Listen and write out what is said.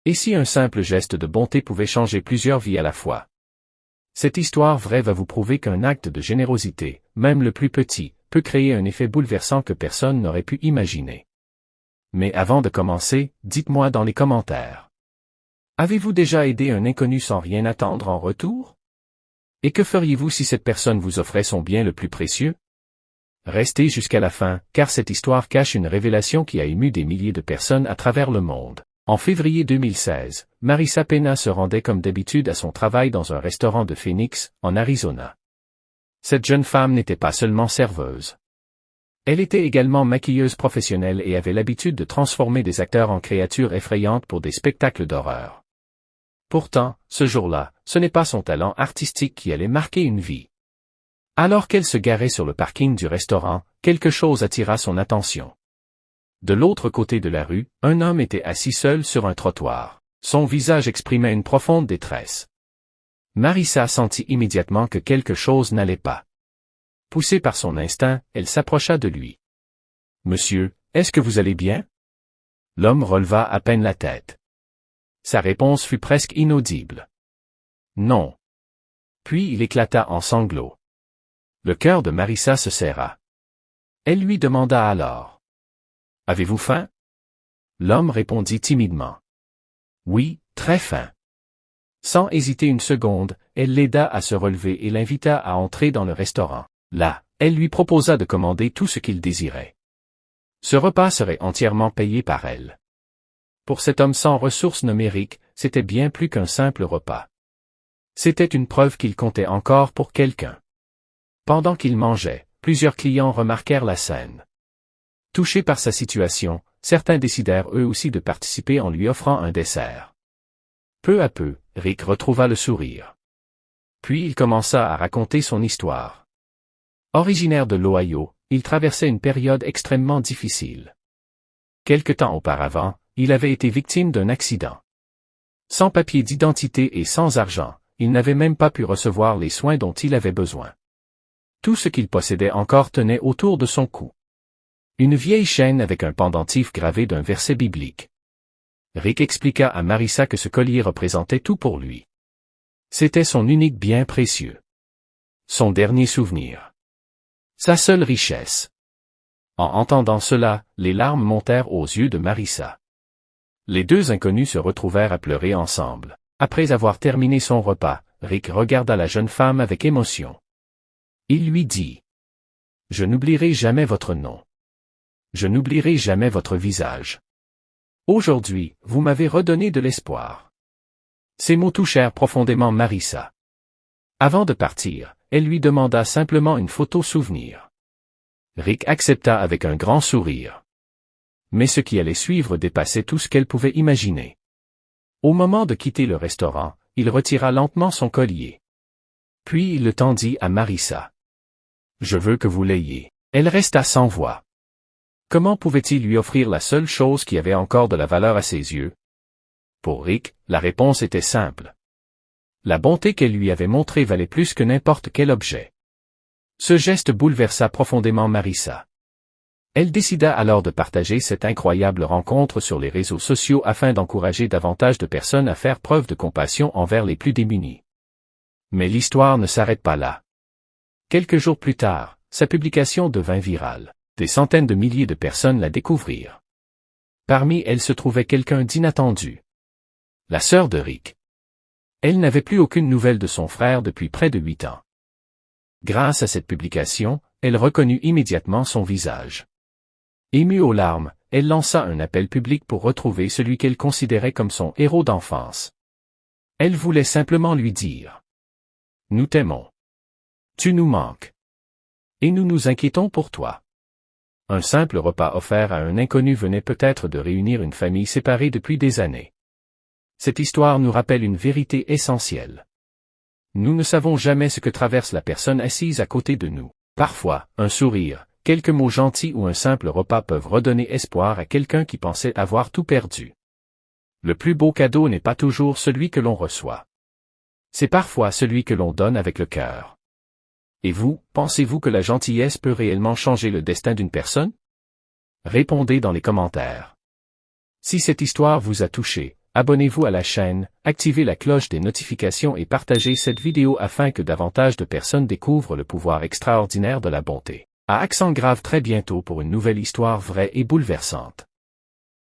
Et si un simple geste de bonté pouvait changer plusieurs vies à la fois? Cette histoire vraie va vous prouver qu'un acte de générosité, même le plus petit, peut créer un effet bouleversant que personne n'aurait pu imaginer. Mais avant de commencer, dites-moi dans les commentaires. Avez-vous déjà aidé un inconnu sans rien attendre en retour? Et que feriez-vous si cette personne vous offrait son bien le plus précieux? Restez jusqu'à la fin, car cette histoire cache une révélation qui a ému des milliers de personnes à travers le monde. En février 2016, Marissa Peña se rendait comme d'habitude à son travail dans un restaurant de Phoenix, en Arizona. Cette jeune femme n'était pas seulement serveuse. Elle était également maquilleuse professionnelle et avait l'habitude de transformer des acteurs en créatures effrayantes pour des spectacles d'horreur. Pourtant, ce jour-là, ce n'est pas son talent artistique qui allait marquer une vie. Alors qu'elle se garait sur le parking du restaurant, quelque chose attira son attention. De l'autre côté de la rue, un homme était assis seul sur un trottoir. Son visage exprimait une profonde détresse. Marissa sentit immédiatement que quelque chose n'allait pas. Poussée par son instinct, elle s'approcha de lui. « Monsieur, est-ce que vous allez bien ?» L'homme releva à peine la tête. Sa réponse fut presque inaudible. « Non. » Puis il éclata en sanglots. Le cœur de Marissa se serra. Elle lui demanda alors. « Avez-vous faim ?» L'homme répondit timidement. « Oui, très faim. » Sans hésiter une seconde, elle l'aida à se relever et l'invita à entrer dans le restaurant. Là, elle lui proposa de commander tout ce qu'il désirait. Ce repas serait entièrement payé par elle. Pour cet homme sans ressources numériques, c'était bien plus qu'un simple repas. C'était une preuve qu'il comptait encore pour quelqu'un. Pendant qu'il mangeait, plusieurs clients remarquèrent la scène. Touchés par sa situation, certains décidèrent eux aussi de participer en lui offrant un dessert. Peu à peu, Rick retrouva le sourire. Puis il commença à raconter son histoire. Originaire de l'Ohio, il traversait une période extrêmement difficile. Quelque temps auparavant, il avait été victime d'un accident. Sans papier d'identité et sans argent, il n'avait même pas pu recevoir les soins dont il avait besoin. Tout ce qu'il possédait encore tenait autour de son cou. Une vieille chaîne avec un pendentif gravé d'un verset biblique. Rick expliqua à Marissa que ce collier représentait tout pour lui. C'était son unique bien précieux. Son dernier souvenir. Sa seule richesse. En entendant cela, les larmes montèrent aux yeux de Marissa. Les deux inconnus se retrouvèrent à pleurer ensemble. Après avoir terminé son repas, Rick regarda la jeune femme avec émotion. Il lui dit. « Je n'oublierai jamais votre nom. Je n'oublierai jamais votre visage. Aujourd'hui, vous m'avez redonné de l'espoir. » Ces mots touchèrent profondément Marissa. Avant de partir, elle lui demanda simplement une photo souvenir. Rick accepta avec un grand sourire. Mais ce qui allait suivre dépassait tout ce qu'elle pouvait imaginer. Au moment de quitter le restaurant, il retira lentement son collier. Puis il le tendit à Marissa. « Je veux que vous l'ayez. » Elle resta sans voix. Comment pouvait-il lui offrir la seule chose qui avait encore de la valeur à ses yeux? Pour Rick, la réponse était simple. La bonté qu'elle lui avait montrée valait plus que n'importe quel objet. Ce geste bouleversa profondément Marissa. Elle décida alors de partager cette incroyable rencontre sur les réseaux sociaux afin d'encourager davantage de personnes à faire preuve de compassion envers les plus démunis. Mais l'histoire ne s'arrête pas là. Quelques jours plus tard, sa publication devint virale. Des centaines de milliers de personnes la découvrirent. Parmi elles se trouvait quelqu'un d'inattendu. La sœur de Rick. Elle n'avait plus aucune nouvelle de son frère depuis près de 8 ans. Grâce à cette publication, elle reconnut immédiatement son visage. Émue aux larmes, elle lança un appel public pour retrouver celui qu'elle considérait comme son héros d'enfance. Elle voulait simplement lui dire. « Nous t'aimons. Tu nous manques. Et nous nous inquiétons pour toi. » Un simple repas offert à un inconnu venait peut-être de réunir une famille séparée depuis des années. Cette histoire nous rappelle une vérité essentielle. Nous ne savons jamais ce que traverse la personne assise à côté de nous. Parfois, un sourire, quelques mots gentils ou un simple repas peuvent redonner espoir à quelqu'un qui pensait avoir tout perdu. Le plus beau cadeau n'est pas toujours celui que l'on reçoit. C'est parfois celui que l'on donne avec le cœur. Et vous, pensez-vous que la gentillesse peut réellement changer le destin d'une personne? Répondez dans les commentaires. Si cette histoire vous a touché, Abonnez-vous à la chaîne, activez la cloche des notifications et partagez cette vidéo afin que davantage de personnes découvrent le pouvoir extraordinaire de la bonté. À accent grave très bientôt pour une nouvelle histoire vraie et bouleversante.